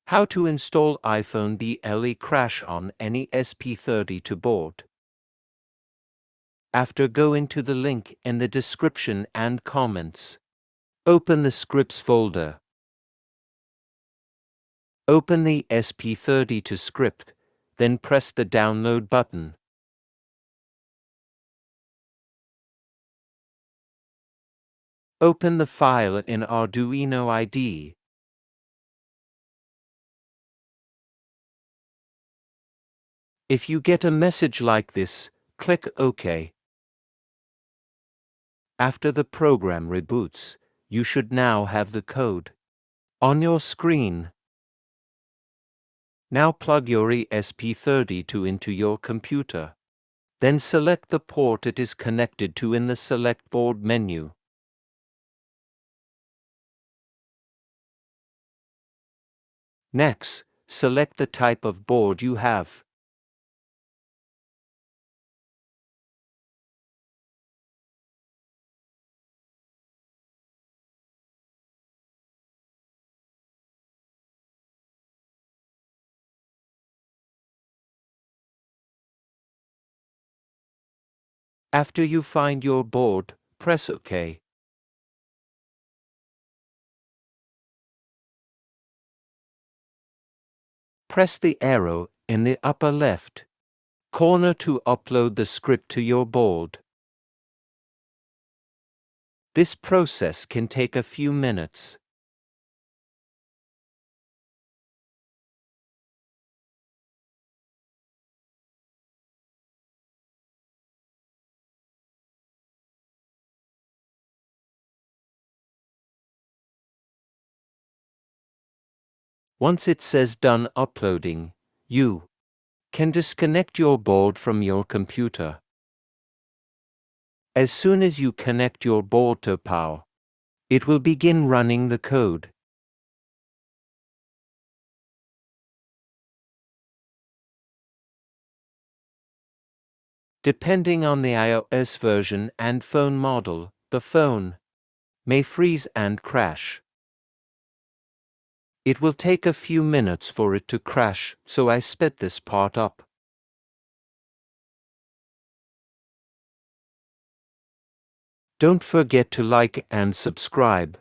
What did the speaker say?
How to install iPhone B.L.E crash on any ESP32 board. After, go into the link in the description and comments. Open the scripts folder. Open the ESP32 script, then press the download button. Open the file in Arduino IDE. If you get a message like this, click OK. After the program reboots, you should now have the code on your screen. Now plug your ESP32 into your computer. Then select the port it is connected to in the Select Board menu. Next, select the type of board you have. After you find your board, press OK. Press the arrow in the upper left corner to upload the script to your board. This process can take a few minutes. Once it says done uploading, you can disconnect your board from your computer. As soon as you connect your board to power, it will begin running the code. Depending on the iOS version and phone model, the phone may freeze and crash. It will take a few minutes for it to crash, so I sped this part up. Don't forget to like and subscribe.